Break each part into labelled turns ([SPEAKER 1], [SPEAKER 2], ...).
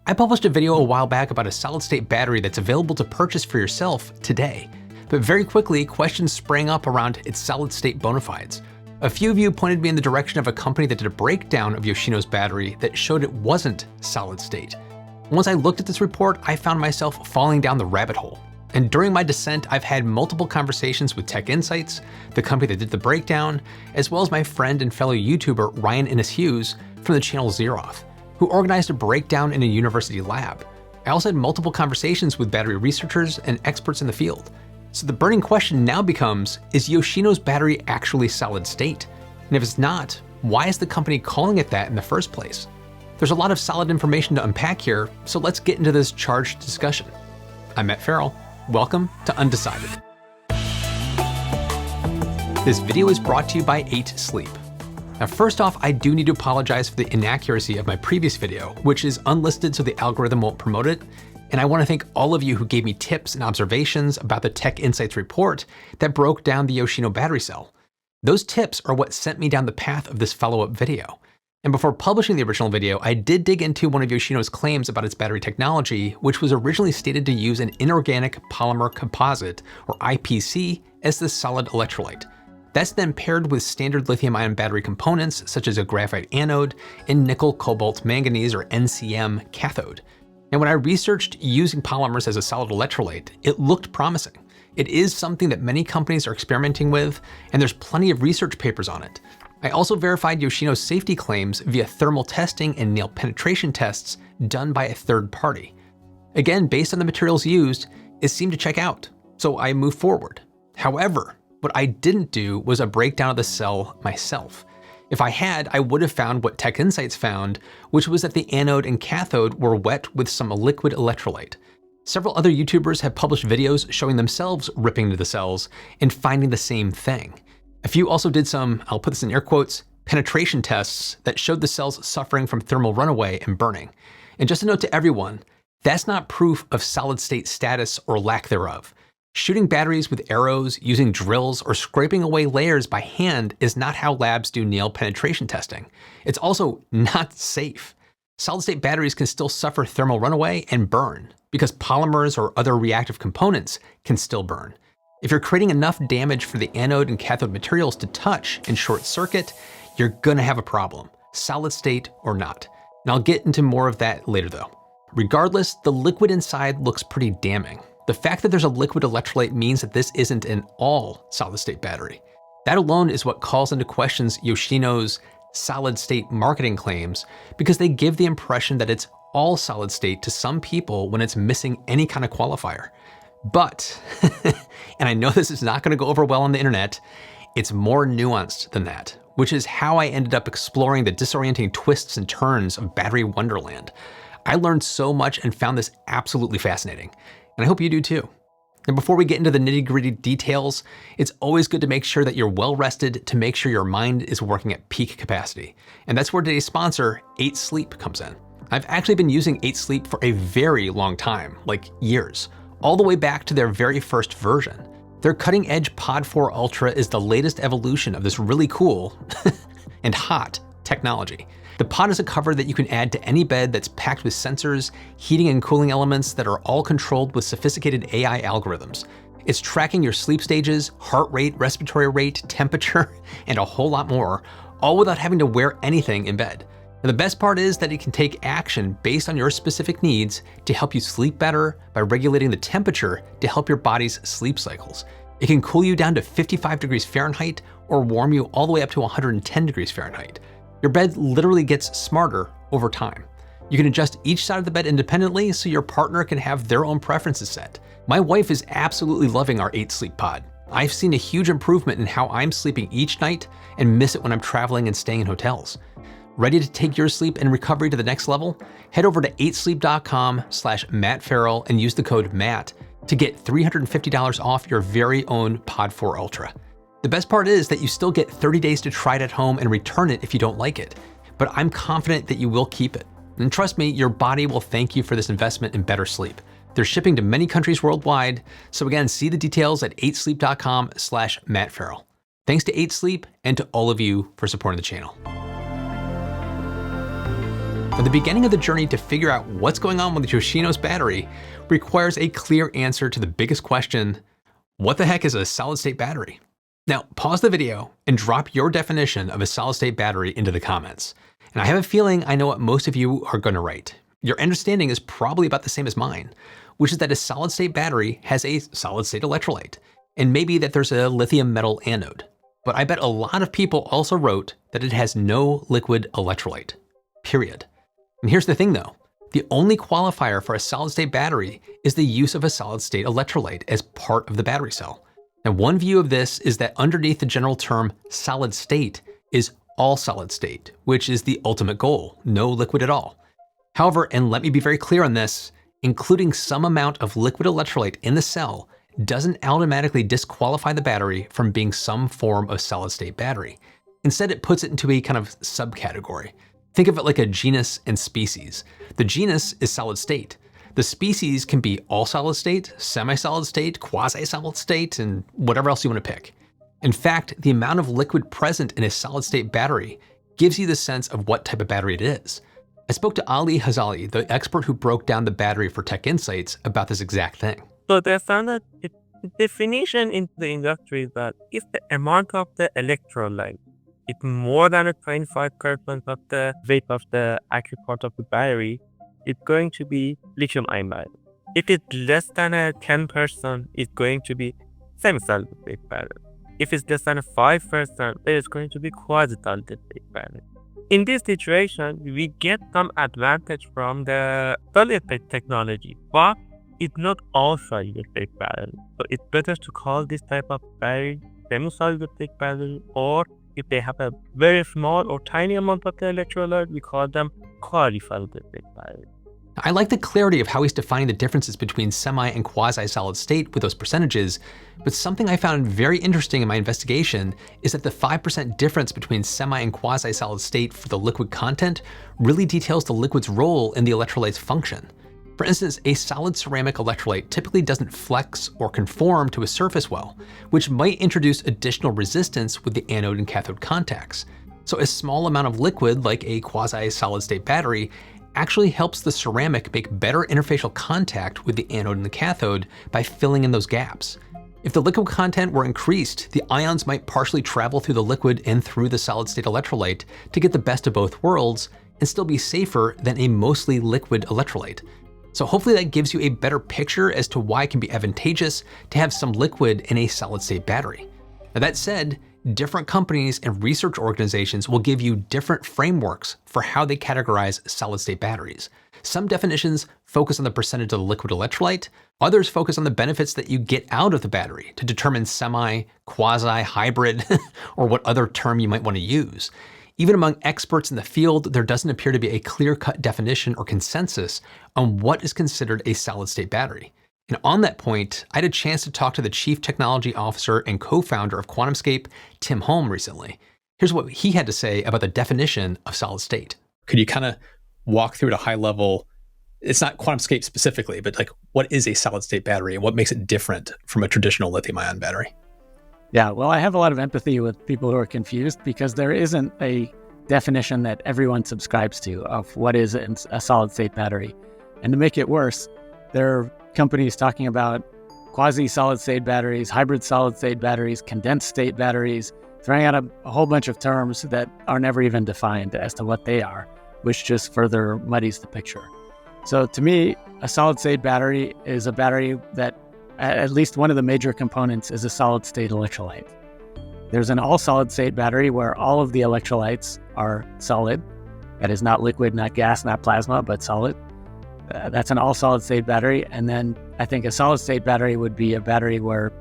[SPEAKER 1] I published a video a while back about a solid-state battery that's available to purchase for yourself today. But very quickly, questions sprang up around its solid-state bona fides. A few of you pointed me in the direction of a company that did a breakdown of Yoshino's battery that showed it wasn't solid-state. Once I looked at this report, I found myself falling down the rabbit hole. And during my descent, I've had multiple conversations with Tech Insights, the company that did the breakdown, as well as my friend and fellow YouTuber Ryan Innes Hughes from the channel Zeroth, who organized a breakdown in a university lab. I also had multiple conversations with battery researchers and experts in the field. So the burning question now becomes, is Yoshino's battery actually solid state? And if it's not, why is the company calling it that in the first place? There's a lot of solid information to unpack here, so let's get into this charged discussion. I'm Matt Ferrell. Welcome to Undecided. This video is brought to you by 8 Sleep. Now, first off, I do need to apologize for the inaccuracy of my previous video, which is unlisted so the algorithm won't promote it. And I want to thank all of you who gave me tips and observations about the Tech Insights report that broke down the Yoshino battery cell. Those tips are what sent me down the path of this follow-up video. And before publishing the original video, I did dig into one of Yoshino's claims about its battery technology, which was originally stated to use an inorganic polymer composite, or IPC, as the solid electrolyte. That's then paired with standard lithium-ion battery components, such as a graphite anode and nickel cobalt manganese, or NCM, cathode. And when I researched using polymers as a solid electrolyte, it looked promising. It is something that many companies are experimenting with, and there's plenty of research papers on it. I also verified Yoshino's safety claims via thermal testing and nail penetration tests done by a third party. Again, based on the materials used, it seemed to check out, so I moved forward. However, what I didn't do was a breakdown of the cell myself. If I had, I would have found what Tech Insights found, which was that the anode and cathode were wet with some liquid electrolyte. Several other YouTubers have published videos showing themselves ripping into the cells and finding the same thing. A few also did some, I'll put this in air quotes, penetration tests that showed the cells suffering from thermal runaway and burning. And just a note to everyone, that's not proof of solid state status or lack thereof. Shooting batteries with arrows, using drills, or scraping away layers by hand is not how labs do nail penetration testing. It's also not safe. Solid-state batteries can still suffer thermal runaway and burn, because polymers or other reactive components can still burn. If you're creating enough damage for the anode and cathode materials to touch and short circuit, you're gonna have a problem, solid state or not. And I'll get into more of that later though. Regardless, the liquid inside looks pretty damning. The fact that there's a liquid electrolyte means that this isn't an all solid-state battery. That alone is what calls into questions Yoshino's solid-state marketing claims, because they give the impression that it's all solid-state to some people when it's missing any kind of qualifier. But, and I know this is not going to go over well on the internet, it's more nuanced than that, which is how I ended up exploring the disorienting twists and turns of battery wonderland. I learned so much and found this absolutely fascinating. And I hope you do too. And before we get into the nitty-gritty details, it's always good to make sure that you're well rested to make sure your mind is working at peak capacity. And that's where today's sponsor, 8 Sleep, comes in. I've actually been using 8 Sleep for a very long time, like years, all the way back to their very first version. Their cutting-edge Pod 4 Ultra is the latest evolution of this really cool and hot technology. The pod is a cover that you can add to any bed that's packed with sensors, heating and cooling elements that are all controlled with sophisticated AI algorithms. It's tracking your sleep stages, heart rate, respiratory rate, temperature, and a whole lot more, all without having to wear anything in bed. And the best part is that it can take action based on your specific needs to help you sleep better by regulating the temperature to help your body's sleep cycles. It can cool you down to 55 degrees Fahrenheit or warm you all the way up to 110 degrees Fahrenheit. Your bed literally gets smarter over time. You can adjust each side of the bed independently so your partner can have their own preferences set. My wife is absolutely loving our 8 Sleep pod. I've seen a huge improvement in how I'm sleeping each night and miss it when I'm traveling and staying in hotels. Ready to take your sleep and recovery to the next level? Head over to 8sleep.com/MattFerrell and use the code MATT to get $350 off your very own Pod 4 Ultra. The best part is that you still get 30 days to try it at home and return it if you don't like it. But I'm confident that you will keep it. And trust me, your body will thank you for this investment in better sleep. They're shipping to many countries worldwide. So again, see the details at 8sleep.com/MattFerrell. Thanks to 8 Sleep and to all of you for supporting the channel. Now, the beginning of the journey to figure out what's going on with Yoshino's battery requires a clear answer to the biggest question: what the heck is a solid-state battery? Now, pause the video and drop your definition of a solid-state battery into the comments. And I have a feeling I know what most of you are going to write. Your understanding is probably about the same as mine, which is that a solid-state battery has a solid-state electrolyte, and maybe that there's a lithium metal anode. But I bet a lot of people also wrote that it has no liquid electrolyte, period. And here's the thing though, the only qualifier for a solid-state battery is the use of a solid-state electrolyte as part of the battery cell. And one view of this is that underneath the general term solid state is all solid state, which is the ultimate goal, no liquid at all. However, and let me be very clear on this, including some amount of liquid electrolyte in the cell doesn't automatically disqualify the battery from being some form of solid-state battery. Instead, it puts it into a kind of subcategory. Think of it like a genus and species. The genus is solid state. The species can be all solid state, semi-solid state, quasi-solid state, and whatever else you want to pick. In fact, the amount of liquid present in a solid-state battery gives you the sense of what type of battery it is. I spoke to Ali Hazali, the expert who broke down the battery for Tech Insights, about this exact thing.
[SPEAKER 2] So they found that the definition in the industry is that if the amount of the electrolyte is more than a 25% of the weight of the active part of the battery, it's going to be lithium-ion battery. If it's less than a 10%, it's going to be semi-solid state battery. If it's less than a 5%, it is going to be quasi-solid state battery. In this situation, we get some advantage from the solid state technology, but it's not all solid state battery. So it's better to call this type of battery semi-solid state battery, or if they have a very small or tiny amount of the electrolyte, we call them quasi-solid state battery.
[SPEAKER 1] I like the clarity of how he's defining the differences between semi and quasi-solid state with those percentages, but something I found very interesting in my investigation is that the 5% difference between semi and quasi-solid state for the liquid content really details the liquid's role in the electrolyte's function. For instance, a solid ceramic electrolyte typically doesn't flex or conform to a surface well, which might introduce additional resistance with the anode and cathode contacts. So a small amount of liquid, like a quasi-solid state battery, actually helps the ceramic make better interfacial contact with the anode and the cathode by filling in those gaps. If the liquid content were increased, the ions might partially travel through the liquid and through the solid-state electrolyte to get the best of both worlds and still be safer than a mostly liquid electrolyte. So hopefully that gives you a better picture as to why it can be advantageous to have some liquid in a solid-state battery. Now that said, different companies and research organizations will give you different frameworks for how they categorize solid-state batteries. Some definitions focus on the percentage of the liquid electrolyte, others focus on the benefits that you get out of the battery to determine semi, quasi, hybrid, or what other term you might want to use. Even among experts in the field, there doesn't appear to be a clear-cut definition or consensus on what is considered a solid-state battery. And on that point, I had a chance to talk to the Chief Technology Officer and co-founder of QuantumScape, Tim Holm, recently. Here's what he had to say about the definition of solid state. Could you kind of walk through at a high level, it's not QuantumScape specifically, but like what is a solid state battery and what makes it different from a traditional lithium ion battery?
[SPEAKER 3] Yeah, well, I have a lot of empathy with people who are confused because there isn't a definition that everyone subscribes to of what is a solid state battery. And to make it worse, there are companies talking about quasi-solid state batteries, hybrid solid state batteries, condensed state batteries, throwing out a whole bunch of terms that are never even defined as to what they are, which just further muddies the picture. So to me, a solid state battery is a battery that at least one of the major components is a solid state electrolyte. There's an all solid state battery where all of the electrolytes are solid. That is not liquid, not gas, not plasma, but solid. That's an all-solid-state battery. And then I think a solid-state battery would be a battery where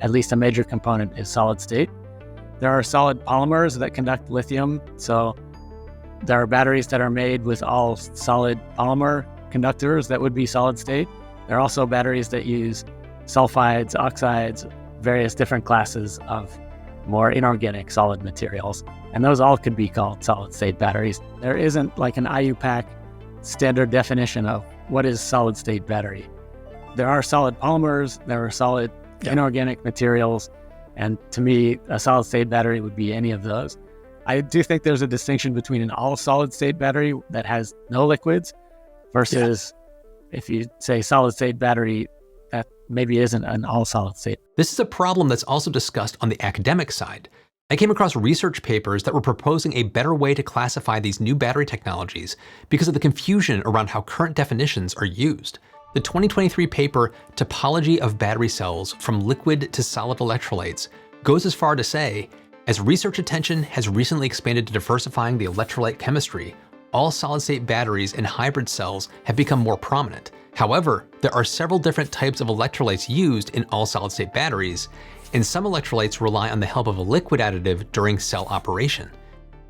[SPEAKER 3] at least a major component is solid-state. There are solid polymers that conduct lithium. So there are batteries that are made with all solid polymer conductors that would be solid-state. There are also batteries that use sulfides, oxides, various different classes of more inorganic solid materials. And those all could be called solid-state batteries. There isn't like an IUPAC standard definition of what is solid-state battery. There are solid polymers, there are solid inorganic materials, and to me, a solid-state battery would be any of those. I do think there's a distinction between an all solid state battery that has no liquids versus if you say solid state battery that maybe isn't an all solid state.
[SPEAKER 1] This is a problem that's also discussed on the academic side. I came across research papers that were proposing a better way to classify these new battery technologies because of the confusion around how current definitions are used. The 2023 paper, Topology of Battery Cells from Liquid to Solid Electrolytes, goes as far to say, as research attention has recently expanded to diversifying the electrolyte chemistry, all solid-state batteries and hybrid cells have become more prominent. However, there are several different types of electrolytes used in all solid-state batteries, and some electrolytes rely on the help of a liquid additive during cell operation.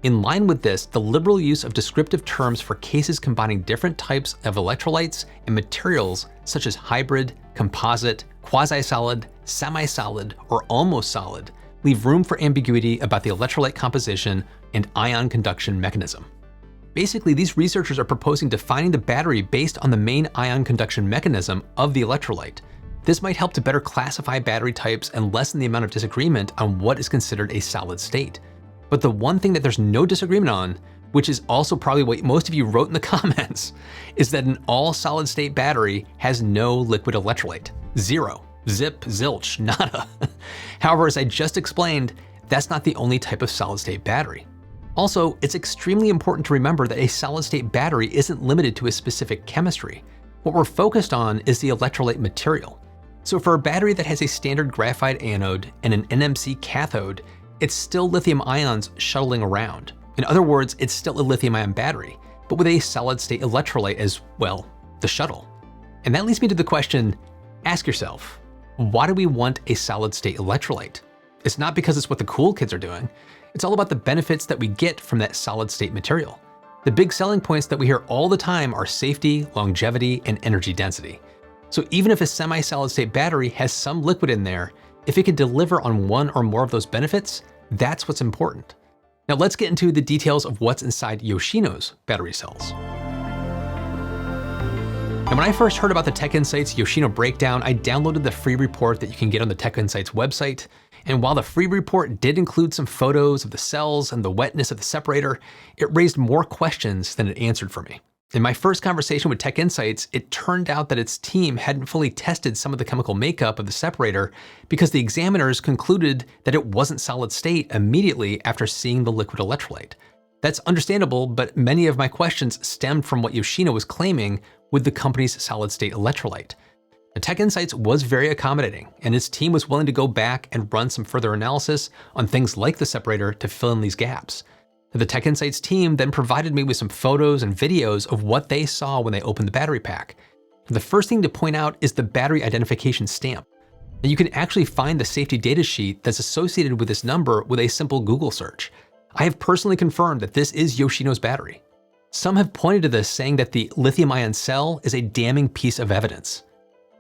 [SPEAKER 1] In line with this, the liberal use of descriptive terms for cases combining different types of electrolytes and materials such as hybrid, composite, quasi-solid, semi-solid, or almost solid leave room for ambiguity about the electrolyte composition and ion conduction mechanism. Basically, these researchers are proposing defining the battery based on the main ion conduction mechanism of the electrolyte. This might help to better classify battery types and lessen the amount of disagreement on what is considered a solid state. But the one thing that there's no disagreement on, which is also probably what most of you wrote in the comments, is that an all solid state battery has no liquid electrolyte. Zero. Zip, zilch, nada. However, as I just explained, that's not the only type of solid state battery. Also, it's extremely important to remember that a solid state battery isn't limited to a specific chemistry. What we're focused on is the electrolyte material. So for a battery that has a standard graphite anode and an NMC cathode, it's still lithium ions shuttling around. In other words, it's still a lithium ion battery, but with a solid state electrolyte as, well, the shuttle. And that leads me to the question, ask yourself, why do we want a solid state electrolyte? It's not because it's what the cool kids are doing. It's all about the benefits that we get from that solid state material. The big selling points that we hear all the time are safety, longevity, and energy density. So even if a semi-solid state battery has some liquid in there, if it can deliver on one or more of those benefits, that's what's important. Now let's get into the details of what's inside Yoshino's battery cells. Now when I first heard about the Tech Insights Yoshino breakdown, I downloaded the free report that you can get on the Tech Insights website. And while the free report did include some photos of the cells and the wetness of the separator, it raised more questions than it answered for me. In my first conversation with Tech Insights, it turned out that its team hadn't fully tested some of the chemical makeup of the separator because the examiners concluded that it wasn't solid state immediately after seeing the liquid electrolyte. That's understandable, but many of my questions stemmed from what Yoshino was claiming with the company's solid state electrolyte. Now, Tech Insights was very accommodating, and its team was willing to go back and run some further analysis on things like the separator to fill in these gaps. The Tech Insights team then provided me with some photos and videos of what they saw when they opened the battery pack. The first thing to point out is the battery identification stamp. Now, you can actually find the safety data sheet that's associated with this number with a simple Google search. I have personally confirmed that this is Yoshino's battery. Some have pointed to this saying that the lithium-ion cell is a damning piece of evidence.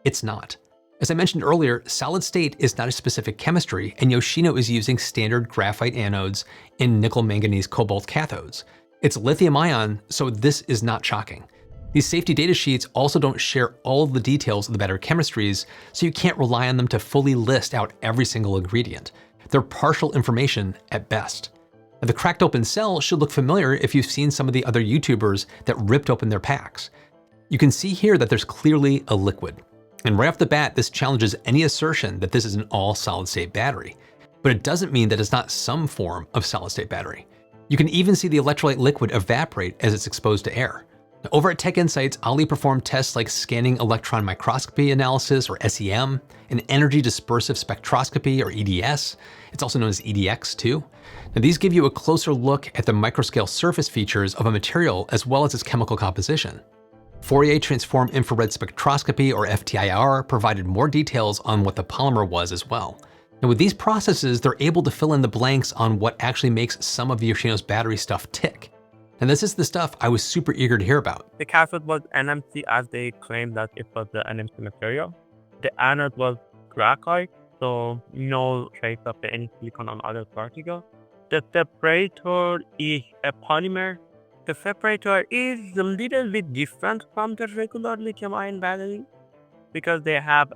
[SPEAKER 1] It's not. As I mentioned earlier, solid state is not a specific chemistry, and Yoshino is using standard graphite anodes and nickel manganese cobalt cathodes. It's lithium ion, so this is not shocking. These safety data sheets also don't share all of the details of the battery chemistries, so you can't rely on them to fully list out every single ingredient. They're partial information at best. Now, the cracked open cell should look familiar if you've seen some of the other YouTubers that ripped open their packs. You can see here that there's clearly a liquid. And right off the bat, this challenges any assertion that this is an all solid state battery. But it doesn't mean that it's not some form of solid state battery. You can even see the electrolyte liquid evaporate as it's exposed to air. Now, over at Tech Insights, Ali performed tests like scanning electron microscopy analysis, or SEM, and energy dispersive spectroscopy, or EDS. It's also known as EDX too. Now, these give you a closer look at the microscale surface features of a material as well as its chemical composition. Fourier transform infrared spectroscopy, or FTIR, provided more details on what the polymer was as well. Now with these processes, they're able to fill in the blanks on what actually makes some of Yoshino's battery stuff tick. And this is the stuff I was super eager to hear about.
[SPEAKER 2] The cathode was NMC as they claimed that it was the NMC material. The anode was graphite, so no trace of any silicon on other particles. The separator is a polymer. The separator is a little bit different from the regular lithium-ion battery because they have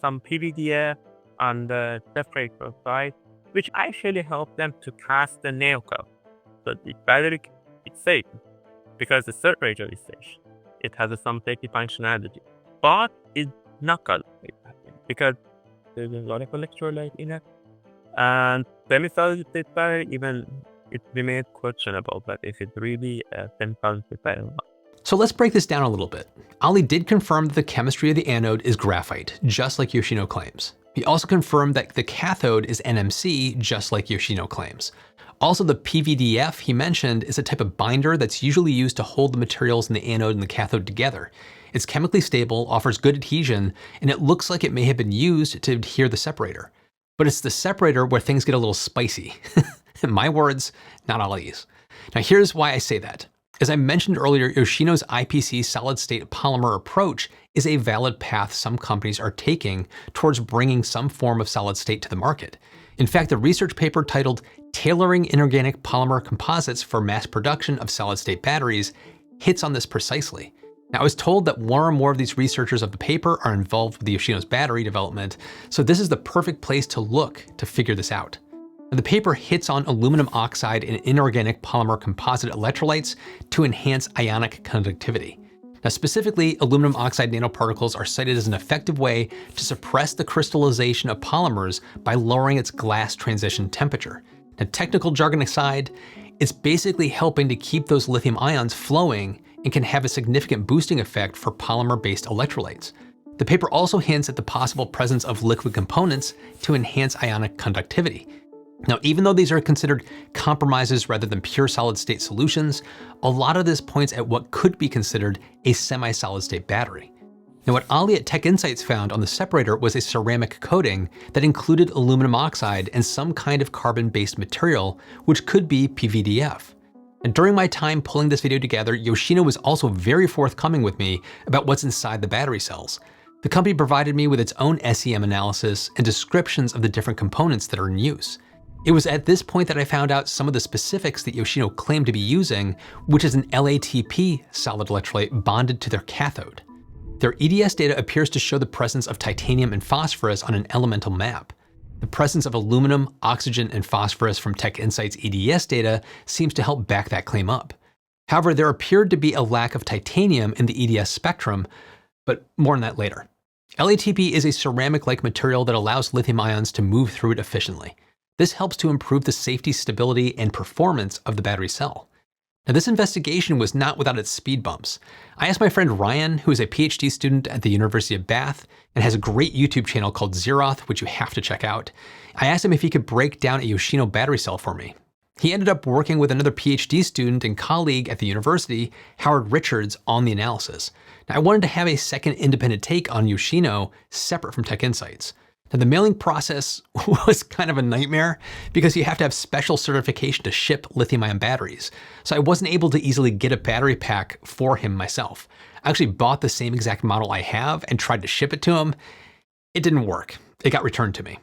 [SPEAKER 2] some PVDF on the separator side, which actually helps them to cast the nail code. But the battery is safe because the separator is safe. It has some safety functionality, but it's not gonna be battery because there's a lot of electrolyte in it. And semi-solid state battery, even it remains questionable, but if it really semi-solid state battery or not.
[SPEAKER 1] So let's break this down a little bit. Ali did confirm that the chemistry of the anode is graphite, just like Yoshino claims. He also confirmed that the cathode is NMC, just like Yoshino claims. Also, the PVDF he mentioned is a type of binder that's usually used to hold the materials in the anode and the cathode together. It's chemically stable, offers good adhesion, and it looks like it may have been used to adhere the separator. But it's the separator where things get a little spicy. My words, not Ali's. Now here's why I say that. As I mentioned earlier, Yoshino's IPC solid-state polymer approach is a valid path some companies are taking towards bringing some form of solid state to the market. In fact, the research paper titled Tailoring Inorganic Polymer Composites for Mass Production of Solid-State Batteries hits on this precisely. Now, I was told that one or more of these researchers of the paper are involved with the Yoshino's battery development, so this is the perfect place to look to figure this out. Now, the paper hits on aluminum oxide and inorganic polymer composite electrolytes to enhance ionic conductivity. Now, specifically, aluminum oxide nanoparticles are cited as an effective way to suppress the crystallization of polymers by lowering its glass transition temperature. Now, technical jargon aside, it's basically helping to keep those lithium ions flowing and can have a significant boosting effect for polymer-based electrolytes. The paper also hints at the possible presence of liquid components to enhance ionic conductivity. Now, even though these are considered compromises rather than pure solid-state solutions, a lot of this points at what could be considered a semi-solid-state battery. Now, what Ali at Tech Insights found on the separator was a ceramic coating that included aluminum oxide and some kind of carbon-based material, which could be PVDF. And during my time pulling this video together, Yoshino was also very forthcoming with me about what's inside the battery cells. The company provided me with its own SEM analysis and descriptions of the different components that are in use. It was at this point that I found out some of the specifics that Yoshino claimed to be using, which is an LATP solid electrolyte bonded to their cathode. Their EDS data appears to show the presence of titanium and phosphorus on an elemental map. The presence of aluminum, oxygen, and phosphorus from Tech Insights EDS data seems to help back that claim up. However, there appeared to be a lack of titanium in the EDS spectrum, but more on that later. LATP is a ceramic-like material that allows lithium ions to move through it efficiently. This helps to improve the safety, stability, and performance of the battery cell. Now, this investigation was not without its speed bumps. I asked my friend Ryan, who is a PhD student at the University of Bath and has a great YouTube channel called Zeroth, which you have to check out. I asked him if he could break down a Yoshino battery cell for me. He ended up working with another PhD student and colleague at the university, Howard Richards, on the analysis. Now, I wanted to have a second independent take on Yoshino separate from Tech Insights. Now, the mailing process was kind of a nightmare because you have to have special certification to ship lithium-ion batteries. So I wasn't able to easily get a battery pack for him myself. I actually bought the same exact model I have and tried to ship it to him. It didn't work. It got returned to me.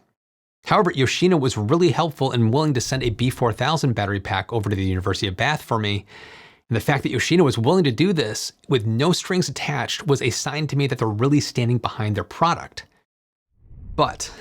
[SPEAKER 1] However, Yoshino was really helpful and willing to send a B4000 battery pack over to the University of Bath for me. And the fact that Yoshino was willing to do this with no strings attached was a sign to me that they're really standing behind their product. But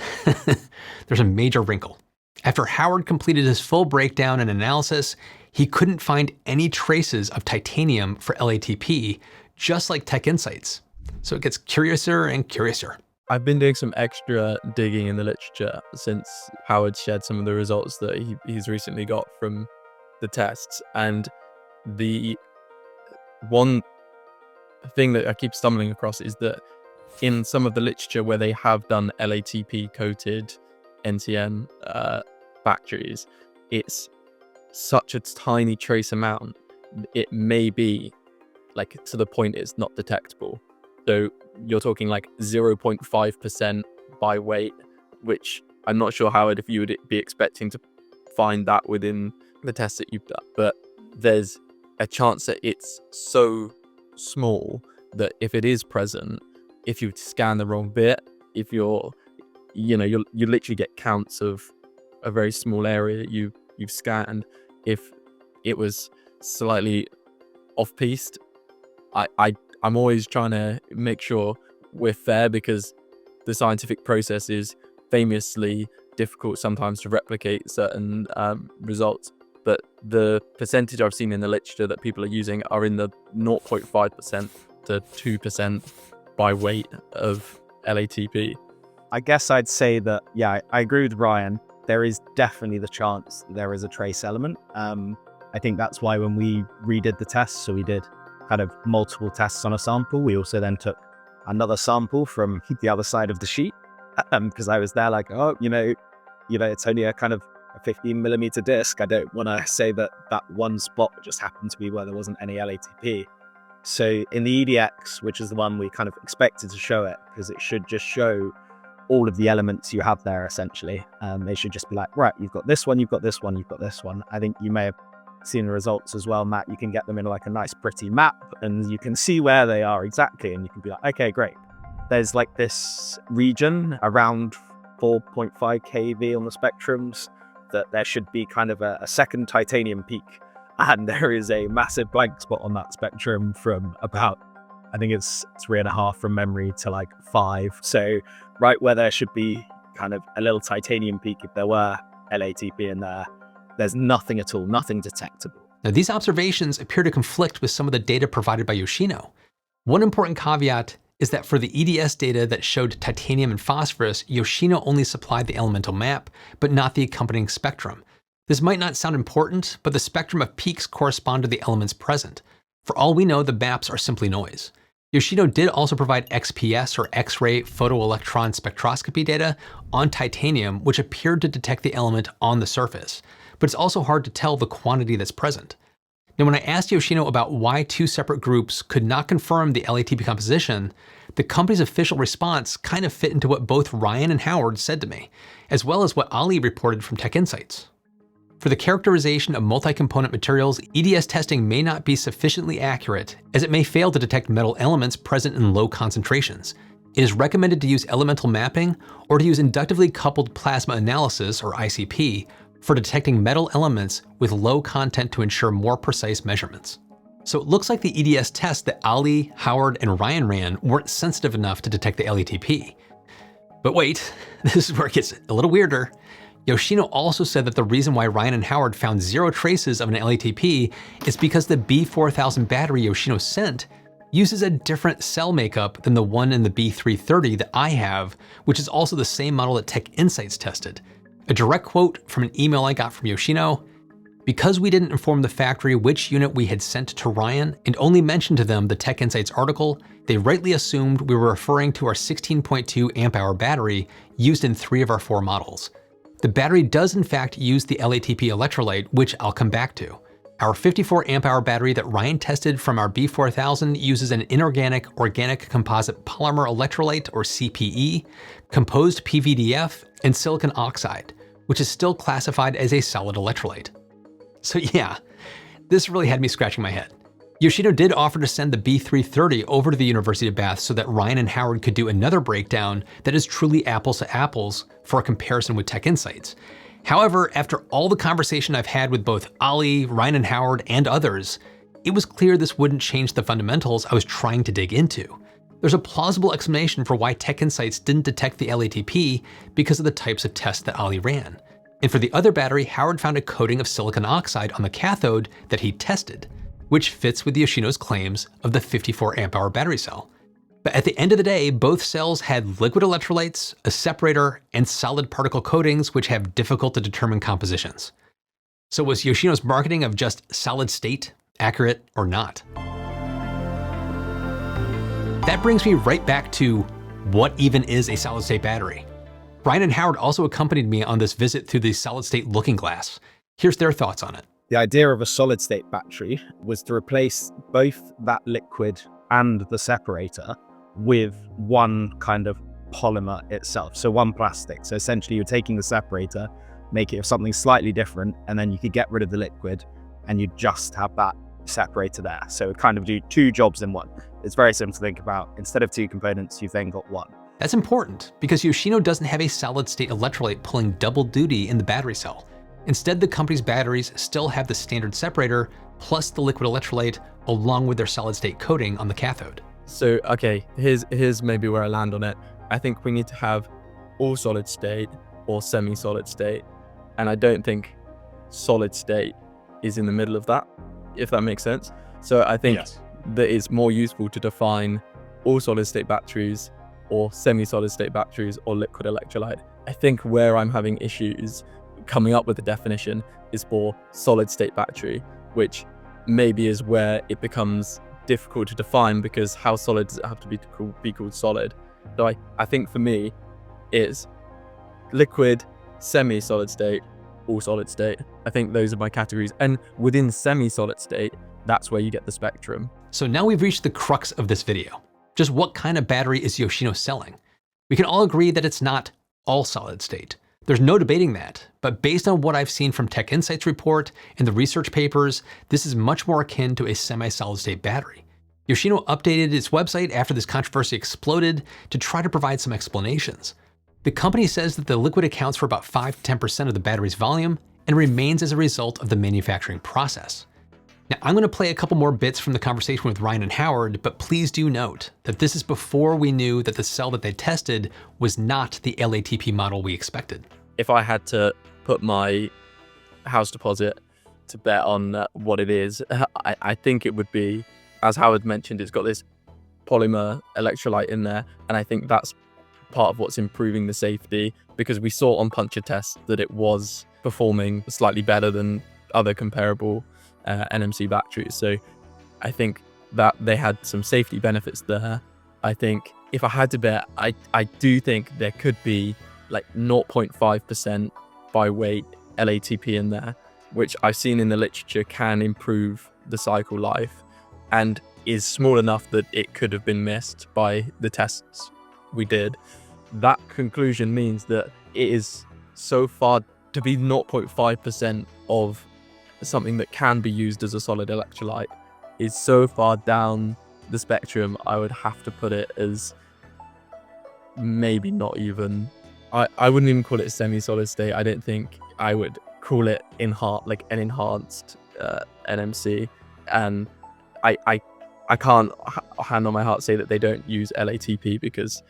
[SPEAKER 1] there's a major wrinkle. After Howard completed his full breakdown and analysis, he couldn't find any traces of titanium for LATP, just like Tech Insights. So it gets curiouser and curiouser.
[SPEAKER 4] I've been doing some extra digging in the literature since Howard shared some of the results that he's recently got from the tests. And the one thing that I keep stumbling across is that in some of the literature where they have done LATP coated NCN batteries, it's such a tiny trace amount. It may be like to the point it's not detectable. So you're talking like 0.5% by weight, which I'm not sure, Howard, if you would be expecting to find that within the tests that you've done. But there's a chance that it's so small that if it is present, if you scan the wrong bit, if you literally get counts of a very small area that you've scanned. If it was slightly off-piste, I'm always trying to make sure we're fair, because the scientific process is famously difficult sometimes to replicate certain results. but the percentage I've seen in the literature that people are using are in the 0.5% to 2% by weight of LATP.
[SPEAKER 5] I guess I'd say that, yeah, I agree with Ryan. There is definitely the chance there is a trace element. I think that's why when we redid the tests, so we did kind of multiple tests on a sample. We also then took another sample from the other side of the sheet, because I was there like, oh, it's only a kind of a 15 millimeter disc. I don't want to say that one spot just happened to be where there wasn't any LATP. So in the EDX, which is the one we kind of expected to show it, because it should just show all of the elements you have there, essentially. They should just be like, right, you've got this one, you've got this one, you've got this one. I think you may have seen the results as well, Matt. You can get them in like a nice pretty map and you can see where they are exactly. And you can be like, okay, great. There's like this region around 4.5 kV on the spectrums that there should be kind of a second titanium peak. And there is a massive blank spot on that spectrum from about, I think it's 3.5 from memory to like 5. So right where there should be kind of a little titanium peak, if there were LATP in there, there's nothing at all, nothing detectable.
[SPEAKER 1] Now, these observations appear to conflict with some of the data provided by Yoshino. One important caveat is that for the EDS data that showed titanium and phosphorus, Yoshino only supplied the elemental map, but not the accompanying spectrum. This might not sound important, but the spectrum of peaks correspond to the elements present. For all we know, the maps are simply noise. Yoshino did also provide XPS or X-ray photoelectron spectroscopy data on titanium, which appeared to detect the element on the surface, but it's also hard to tell the quantity that's present. Now, when I asked Yoshino about why two separate groups could not confirm the LATP composition, the company's official response kind of fit into what both Ryan and Howard said to me, as well as what Ali reported from Tech Insights. For the characterization of multi-component materials, EDS testing may not be sufficiently accurate, as it may fail to detect metal elements present in low concentrations. It is recommended to use elemental mapping or to use inductively coupled plasma analysis, or ICP, for detecting metal elements with low content to ensure more precise measurements. So it looks like the EDS tests that Ali, Howard, and Ryan ran weren't sensitive enough to detect the LATP. But wait, this is where it gets a little weirder. Yoshino also said that the reason why Ryan and Howard found zero traces of an LATP is because the B4000 battery Yoshino sent uses a different cell makeup than the one in the B330 that I have, which is also the same model that Tech Insights tested. A direct quote from an email I got from Yoshino: "Because we didn't inform the factory which unit we had sent to Ryan and only mentioned to them the Tech Insights article, they rightly assumed we were referring to our 16.2 amp hour battery used in 3 of our 4 models. The battery does in fact use the LATP electrolyte, which I'll come back to. Our 54 amp hour battery that Ryan tested from our B4000 uses an inorganic organic composite polymer electrolyte, or CPE, composed PVDF, and silicon oxide, which is still classified as a solid electrolyte." So yeah, this really had me scratching my head. Yoshino did offer to send the B330 over to the University of Bath so that Ryan and Howard could do another breakdown that is truly apples to apples for a comparison with Tech Insights. However, after all the conversation I've had with both Ali, Ryan and Howard, and others, it was clear this wouldn't change the fundamentals I was trying to dig into. There's a plausible explanation for why Tech Insights didn't detect the LATP because of the types of tests that Ali ran. And for the other battery, Howard found a coating of silicon oxide on the cathode that he tested, which fits with Yoshino's claims of the 54 amp hour battery cell. But at the end of the day, both cells had liquid electrolytes, a separator, and solid particle coatings, which have difficult to determine compositions. So was Yoshino's marketing of just solid state accurate or not? That brings me right back to what even is a solid state battery? Ryan and Howard also accompanied me on this visit through the solid state looking glass. Here's their thoughts on it.
[SPEAKER 5] The idea of a solid state battery was to replace both that liquid and the separator with one kind of polymer itself, so one plastic. So essentially you're taking the separator, make it of something slightly different, and then you could get rid of the liquid and you just have that separator there. So kind of do 2 jobs in one. It's very simple to think about. Instead of 2 components, you've then got one.
[SPEAKER 1] That's important because Yoshino doesn't have a solid state electrolyte pulling double duty in the battery cell. Instead, the company's batteries still have the standard separator plus the liquid electrolyte along with their solid state coating on the cathode.
[SPEAKER 4] So, okay, here's maybe where I land on it. I think we need to have all solid state or semi-solid state. And I don't think solid state is in the middle of that, if that makes sense. So I think that it's more useful to define all solid state batteries or semi-solid state batteries or liquid electrolyte. I think where I'm having issues coming up with the definition is for solid state battery, which maybe is where it becomes difficult to define, because how solid does it have to be called solid? So I think for me it's liquid, semi-solid state, all solid state. I think those are my categories. And within semi-solid state, that's where you get the spectrum.
[SPEAKER 1] So now we've reached the crux of this video. Just what kind of battery is Yoshino selling? We can all agree that it's not all solid state. There's no debating that, but based on what I've seen from Tech Insight's report and the research papers, this is much more akin to a semi-solid state battery. Yoshino updated its website after this controversy exploded to try to provide some explanations. The company says that the liquid accounts for about 5 to 10% of the battery's volume and remains as a result of the manufacturing process. Now, I'm going to play a couple more bits from the conversation with Ryan and Howard, but please do note that this is before we knew that the cell that they tested was not the LATP model we expected.
[SPEAKER 4] If I had to put my house deposit to bet on what it is, I think it would be, as Howard mentioned, it's got this polymer electrolyte in there, and I think that's part of what's improving the safety, because we saw on puncture tests that it was performing slightly better than other comparable NMC batteries. So I think that they had some safety benefits there. I think if I had to bet, I do think there could be like 0.5% by weight LATP in there, which I've seen in the literature can improve the cycle life and is small enough that it could have been missed by the tests we did. That conclusion means that it is so far to be 0.5% of something that can be used as a solid electrolyte is so far down the spectrum. I would have to put it as maybe not even, I wouldn't even call it a semi-solid state. I don't think I would call it like an enhanced NMC. And I can't hand on my heart say that they don't use LATP, because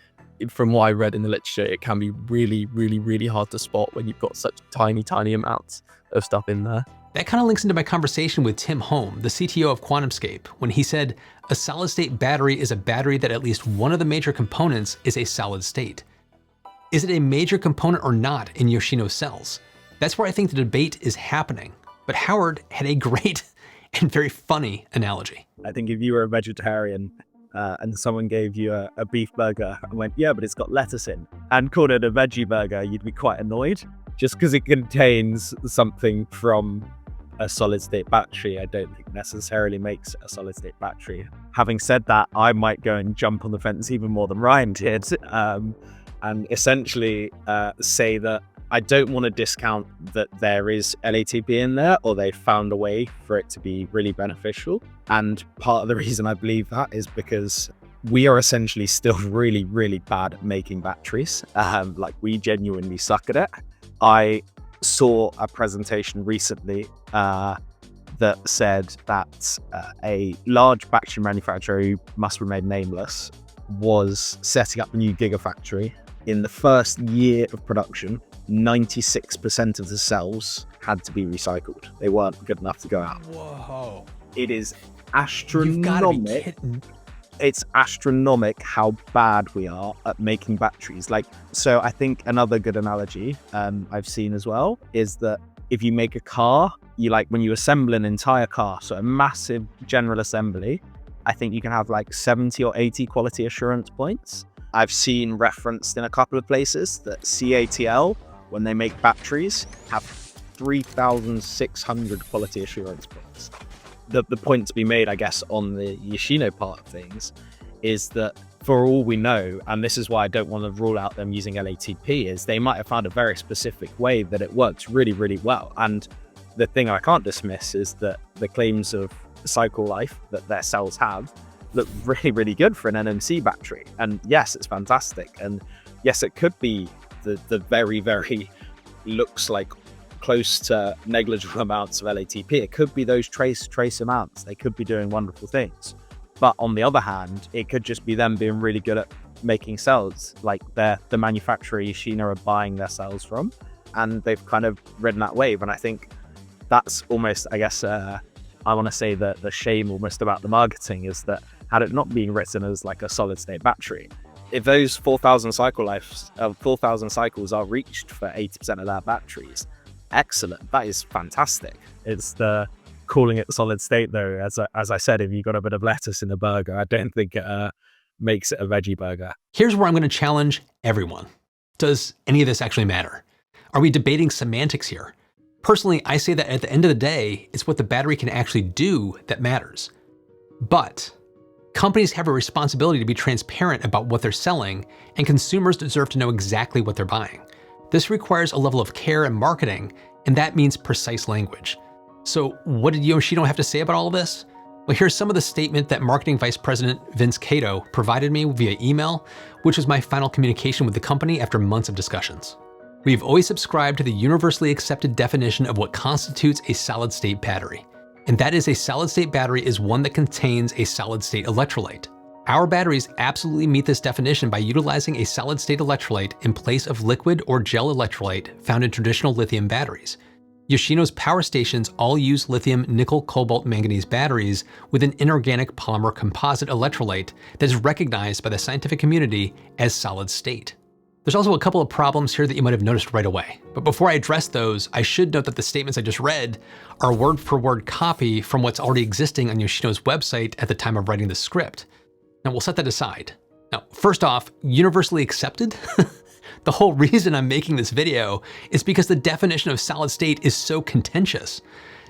[SPEAKER 4] from what I read in the literature, it can be really, really, really hard to spot when you've got such tiny, tiny amounts of stuff in there.
[SPEAKER 1] That kind of links into my conversation with Tim Holm, the CTO of QuantumScape, when he said a solid state battery is a battery that at least one of the major components is a solid state. Is it a major component or not in Yoshino cells? That's where I think the debate is happening. But Howard had a great and very funny analogy.
[SPEAKER 5] I think if you were a vegetarian and someone gave you a beef burger and went, yeah, but it's got lettuce in, and called it a veggie burger, you'd be quite annoyed. Just because it contains something from a solid state battery, I don't think necessarily makes it a solid state battery. Having said that, I might go and jump on the fence even more than Ryan did, and essentially say that I don't want to discount that there is LATP in there, or they found a way for it to be really beneficial. And part of the reason I believe that is because we are essentially still really, really bad at making batteries. Like, we genuinely suck at it. I saw a presentation recently that said that a large battery manufacturer, who must remain nameless, was setting up a new gigafactory. In the first year of production, 96% of the cells had to be recycled. They weren't good enough to go out.
[SPEAKER 1] Whoa.
[SPEAKER 5] It is
[SPEAKER 1] You've gotta be
[SPEAKER 5] astronomic.
[SPEAKER 1] kidding.
[SPEAKER 5] It's astronomic how bad we are at making batteries. Like, so I think another good analogy I've seen as well is that if you make a car, when you assemble an entire car, so a massive general assembly, I think you can have like 70 or 80 quality assurance points. I've seen referenced in a couple of places that CATL, when they make batteries, have 3,600 quality assurance points. The point to be made, I guess, on the Yoshino part of things is that for all we know, and this is why I don't want to rule out them using LATP, is they might have found a very specific way that it works really, really well. And the thing I can't dismiss is that the claims of cycle life that their cells have look really, really good for an NMC battery. And yes, it's fantastic. And yes, it could be the very, very looks like close to negligible amounts of LATP. It could be those trace amounts. They could be doing wonderful things. But on the other hand, it could just be them being really good at making cells. Like, the manufacturer Yoshino are buying their cells from, and they've kind of ridden that wave. And I think that's almost, I guess, I want to say that the shame almost about the marketing is that had it not been written as like a solid state battery, if those 4,000 cycles are reached for 80% of their batteries, excellent. That is fantastic. It's the calling it solid state though. As I said, if you got a bit of lettuce in a burger, I don't think it makes it a veggie burger.
[SPEAKER 1] Here's where I'm going to challenge everyone. Does any of this actually matter? Are we debating semantics here? Personally, I say that at the end of the day, it's what the battery can actually do that matters. But companies have a responsibility to be transparent about what they're selling, and consumers deserve to know exactly what they're buying. This requires a level of care and marketing, and that means precise language. So what did Yoshino have to say about all of this? Well, here's some of the statement that Marketing Vice President Vince Cato provided me via email, which was my final communication with the company after months of discussions. We've always subscribed to the universally accepted definition of what constitutes a solid-state battery. And that is, a solid-state battery is one that contains a solid-state electrolyte. Our batteries absolutely meet this definition by utilizing a solid-state electrolyte in place of liquid or gel electrolyte found in traditional lithium batteries. Yoshino's power stations all use lithium nickel cobalt manganese batteries with an inorganic polymer composite electrolyte that is recognized by the scientific community as solid state. There's also a couple of problems here that you might have noticed right away. But before I address those, I should note that the statements I just read are word-for-word copy from what's already existing on Yoshino's website at the time of writing the script. Now we'll set that aside. Now, first off, universally accepted? The whole reason I'm making this video is because the definition of solid state is so contentious.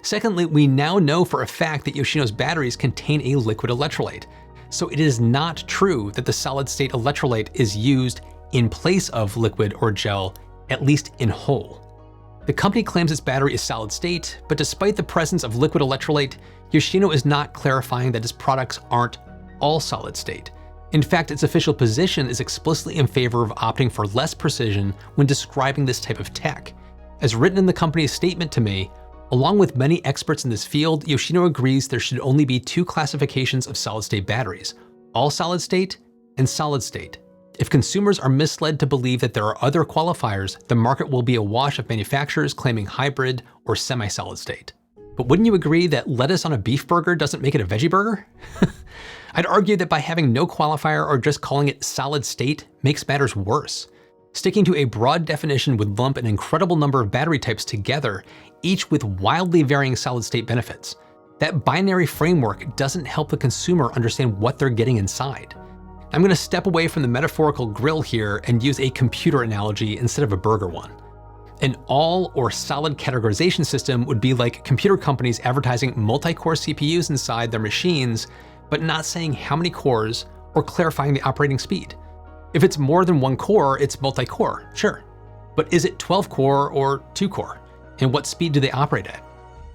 [SPEAKER 1] Secondly, we now know for a fact that Yoshino's batteries contain a liquid electrolyte. So it is not true that the solid state electrolyte is used in place of liquid or gel, at least in whole. The company claims its battery is solid state, but despite the presence of liquid electrolyte, Yoshino is not clarifying that its products aren't all solid state. In fact, its official position is explicitly in favor of opting for less precision when describing this type of tech. As written in the company's statement to me, along with many experts in this field, Yoshino agrees there should only be two classifications of solid-state batteries: all solid state and solid state. If consumers are misled to believe that there are other qualifiers, the market will be awash of manufacturers claiming hybrid or semi-solid state. But wouldn't you agree that lettuce on a beef burger doesn't make it a veggie burger? I'd argue that by having no qualifier or just calling it solid state makes matters worse. Sticking to a broad definition would lump an incredible number of battery types together, each with wildly varying solid state benefits. That binary framework doesn't help the consumer understand what they're getting inside. I'm going to step away from the metaphorical grill here and use a computer analogy instead of a burger one. An all or solid categorization system would be like computer companies advertising multi-core CPUs inside their machines, but not saying how many cores or clarifying the operating speed. If it's more than one core, it's multi-core, sure. But is it 12 core or 2 core? And what speed do they operate at?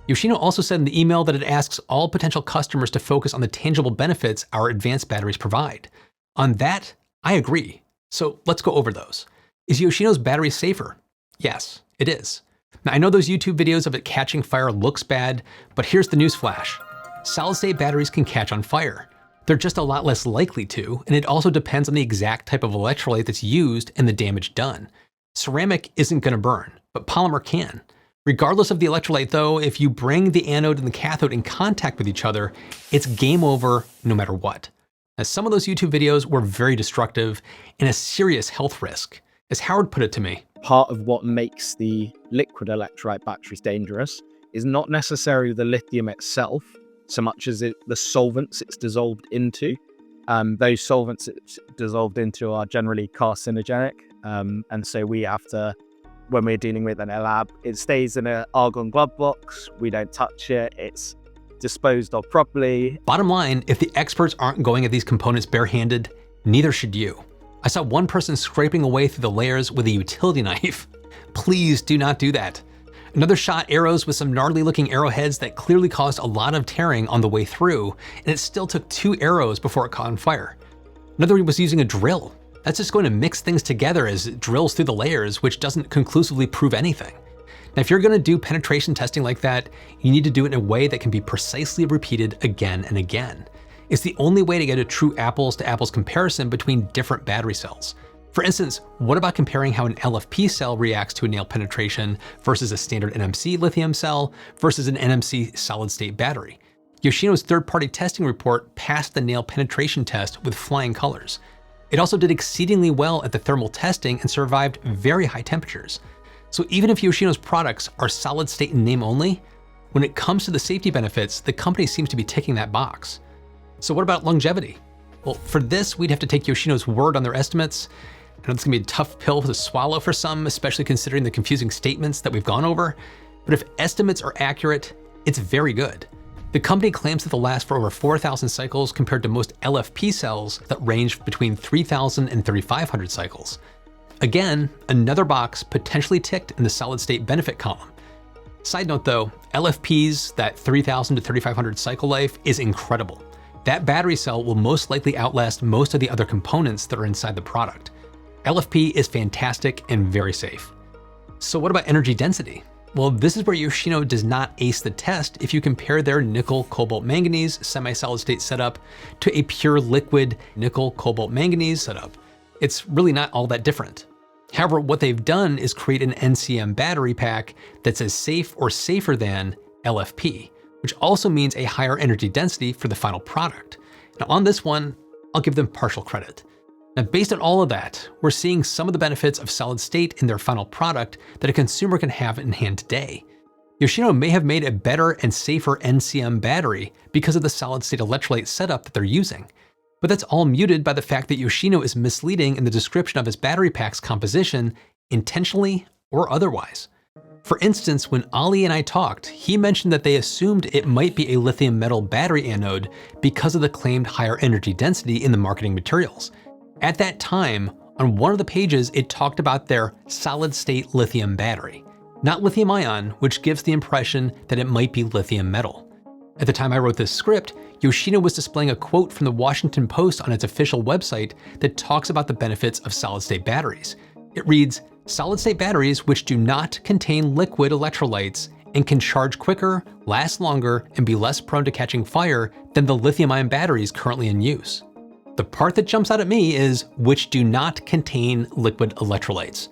[SPEAKER 1] Yoshino also said in the email that it asks all potential customers to focus on the tangible benefits our advanced batteries provide. On that, I agree. So let's go over those. Is Yoshino's battery safer? Yes, it is. Now I know those YouTube videos of it catching fire looks bad, but here's the news flash. Solid-state batteries can catch on fire. They're just a lot less likely to, and it also depends on the exact type of electrolyte that's used and the damage done. Ceramic isn't going to burn, but polymer can. Regardless of the electrolyte though, if you bring the anode and the cathode in contact with each other, it's game over no matter what. Now, some of those YouTube videos were very destructive and a serious health risk. As Howard put it to me,
[SPEAKER 5] part of what makes the liquid electrolyte batteries dangerous is not necessarily the lithium itself, so much as the solvents it's dissolved into. Those solvents it's dissolved into are generally carcinogenic, and so we have to, when we're dealing with in a lab, it stays in an argon glove box, we don't touch it, it's disposed of properly.
[SPEAKER 1] Bottom line, if the experts aren't going at these components barehanded, neither should you. I saw one person scraping away through the layers with a utility knife. Please do not do that. Another shot arrows with some gnarly looking arrowheads that clearly caused a lot of tearing on the way through, and it still took 2 arrows before it caught on fire. Another was using a drill. That's just going to mix things together as it drills through the layers, which doesn't conclusively prove anything. Now, if you're going to do penetration testing like that, you need to do it in a way that can be precisely repeated again and again. It's the only way to get a true apples to apples comparison between different battery cells. For instance, what about comparing how an LFP cell reacts to a nail penetration versus a standard NMC lithium cell versus an NMC solid-state battery? Yoshino's third-party testing report passed the nail penetration test with flying colors. It also did exceedingly well at the thermal testing and survived very high temperatures. So even if Yoshino's products are solid-state in name only, when it comes to the safety benefits, the company seems to be ticking that box. So what about longevity? Well, for this, we'd have to take Yoshino's word on their estimates. I know it's gonna be a tough pill to swallow for some, especially considering the confusing statements that we've gone over, but if estimates are accurate, it's very good. The company claims that they'll last for over 4,000 cycles compared to most LFP cells that range between 3,000 and 3,500 cycles. Again, another box potentially ticked in the solid-state benefit column. Side note though, LFPs, that 3,000 to 3,500 cycle life is incredible. That battery cell will most likely outlast most of the other components that are inside the product. LFP is fantastic and very safe. So what about energy density? Well, this is where Yoshino does not ace the test if you compare their nickel cobalt manganese semi-solid state setup to a pure liquid nickel cobalt manganese setup. It's really not all that different. However, what they've done is create an NCM battery pack that's as safe or safer than LFP, which also means a higher energy density for the final product. Now on this one, I'll give them partial credit. Now, based on all of that, we're seeing some of the benefits of solid state in their final product that a consumer can have in hand today. Yoshino may have made a better and safer NCM battery because of the solid state electrolyte setup that they're using. But that's all muted by the fact that Yoshino is misleading in the description of his battery pack's composition, intentionally or otherwise. For instance, when Ali and I talked, he mentioned that they assumed it might be a lithium metal battery anode because of the claimed higher energy density in the marketing materials. At that time, on one of the pages, it talked about their solid-state lithium battery, not lithium ion, which gives the impression that it might be lithium metal. At the time I wrote this script, Yoshino was displaying a quote from the Washington Post on its official website that talks about the benefits of solid-state batteries. It reads, "Solid-state batteries which do not contain liquid electrolytes and can charge quicker, last longer, and be less prone to catching fire than the lithium-ion batteries currently in use." The part that jumps out at me is which do not contain liquid electrolytes.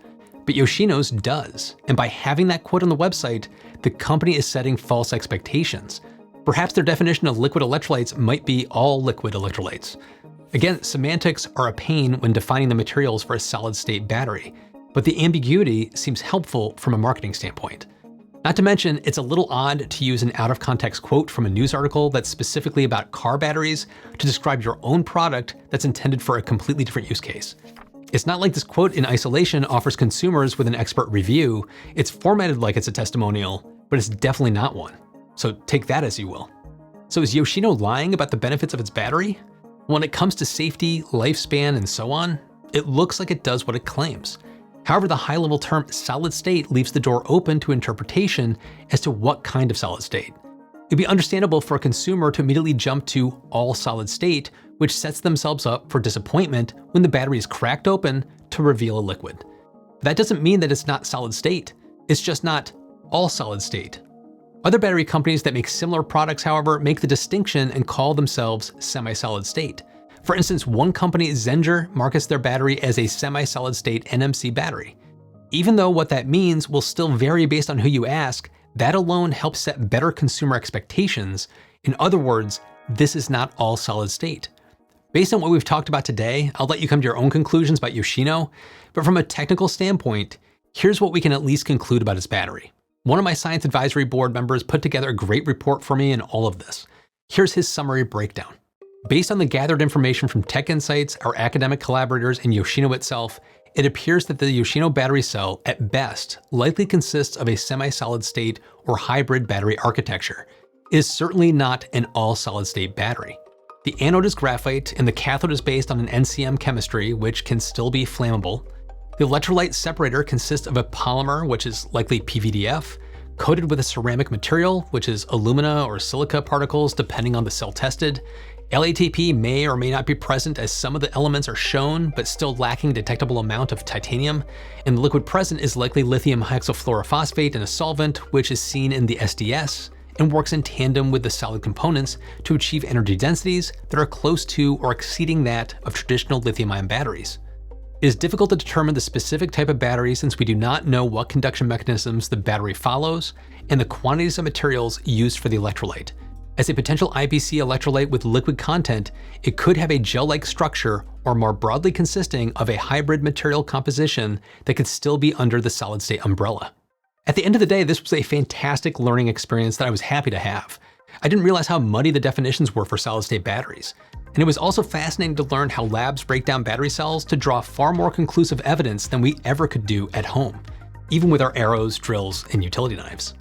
[SPEAKER 1] But Yoshino's does, and by having that quote on the website, the company is setting false expectations. Perhaps their definition of liquid electrolytes might be all liquid electrolytes. Again, semantics are a pain when defining the materials for a solid-state battery, but the ambiguity seems helpful from a marketing standpoint. Not to mention, it's a little odd to use an out-of-context quote from a news article that's specifically about car batteries to describe your own product that's intended for a completely different use case. It's not like this quote in isolation offers consumers with an expert review. It's formatted like it's a testimonial, but it's definitely not one. So take that as you will. So is Yoshino lying about the benefits of its battery? When it comes to safety, lifespan, and so on, it looks like it does what it claims. However, the high-level term solid state leaves the door open to interpretation as to what kind of solid state. It'd be understandable for a consumer to immediately jump to all solid state, which sets themselves up for disappointment when the battery is cracked open to reveal a liquid. That doesn't mean that it's not solid state, it's just not all solid state. Other battery companies that make similar products, however, make the distinction and call themselves semi-solid state. For instance, one company, Zenger, markets their battery as a semi-solid state NMC battery. Even though what that means will still vary based on who you ask, that alone helps set better consumer expectations. In other words, this is not all solid state. Based on what we've talked about today, I'll let you come to your own conclusions about Yoshino, but from a technical standpoint, here's what we can at least conclude about its battery. One of my science advisory board members put together a great report for me in all of this. Here's his summary breakdown. Based on the gathered information from Tech Insights, our academic collaborators, and Yoshino itself, it appears that the Yoshino battery cell, at best, likely consists of a semi-solid state or hybrid battery architecture. It is certainly not an all-solid-state battery. The anode is graphite, and the cathode is based on an NCM chemistry, which can still be flammable. The electrolyte separator consists of a polymer, which is likely PVDF, coated with a ceramic material, which is alumina or silica particles, depending on the cell tested. LATP may or may not be present as some of the elements are shown, but still lacking a detectable amount of titanium. And the liquid present is likely lithium hexafluorophosphate in a solvent, which is seen in the SDS and works in tandem with the solid components to achieve energy densities that are close to or exceeding that of traditional lithium-ion batteries. It is difficult to determine the specific type of battery since we do not know what conduction mechanisms the battery follows and the quantities of materials used for the electrolyte. As a potential IBC electrolyte with liquid content, it could have a gel-like structure or more broadly consisting of a hybrid material composition that could still be under the solid-state umbrella. At the end of the day, this was a fantastic learning experience that I was happy to have. I didn't realize how muddy the definitions were for solid-state batteries. And it was also fascinating to learn how labs break down battery cells to draw far more conclusive evidence than we ever could do at home, even with our arrows, drills, and utility knives.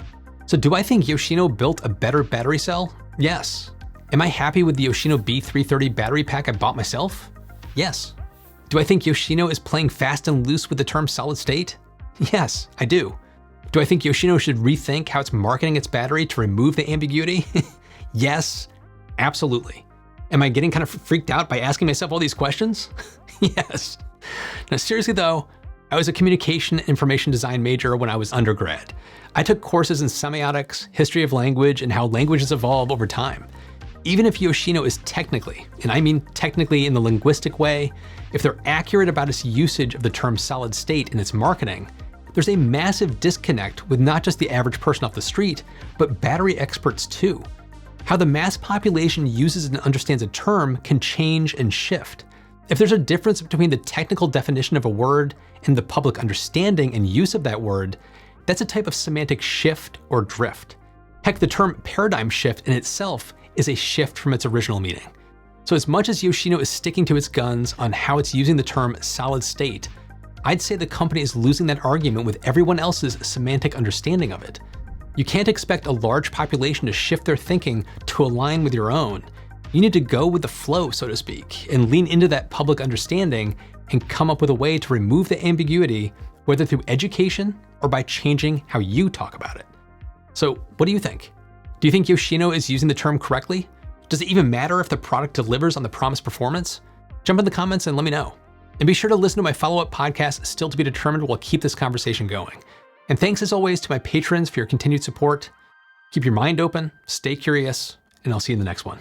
[SPEAKER 1] So do I think Yoshino built a better battery cell? Yes. Am I happy with the Yoshino B330 battery pack I bought myself? Yes. Do I think Yoshino is playing fast and loose with the term solid state? Yes, I do. Do I think Yoshino should rethink how it's marketing its battery to remove the ambiguity? Yes, absolutely. Am I getting kind of freaked out by asking myself all these questions? Yes. Now seriously though, I was a communication and information design major when I was undergrad. I took courses in semiotics, history of language, and how languages evolve over time. Even if Yoshino is technically, and I mean technically in the linguistic way, if they're accurate about its usage of the term solid state in its marketing, there's a massive disconnect with not just the average person off the street, but battery experts too. How the mass population uses and understands a term can change and shift. If there's a difference between the technical definition of a word and the public understanding and use of that word, that's a type of semantic shift or drift. Heck, the term paradigm shift in itself is a shift from its original meaning. So as much as Yoshino is sticking to its guns on how it's using the term solid state, I'd say the company is losing that argument with everyone else's semantic understanding of it. You can't expect a large population to shift their thinking to align with your own. You need to go with the flow, so to speak, and lean into that public understanding and come up with a way to remove the ambiguity, whether through education or by changing how you talk about it. So what do you think? Do you think Yoshino is using the term correctly? Does it even matter if the product delivers on the promised performance? Jump in the comments and let me know. And be sure to listen to my follow-up podcast, Still to be Determined, while keep this conversation going. And thanks as always to my patrons for your continued support. Keep your mind open, stay curious, and I'll see you in the next one.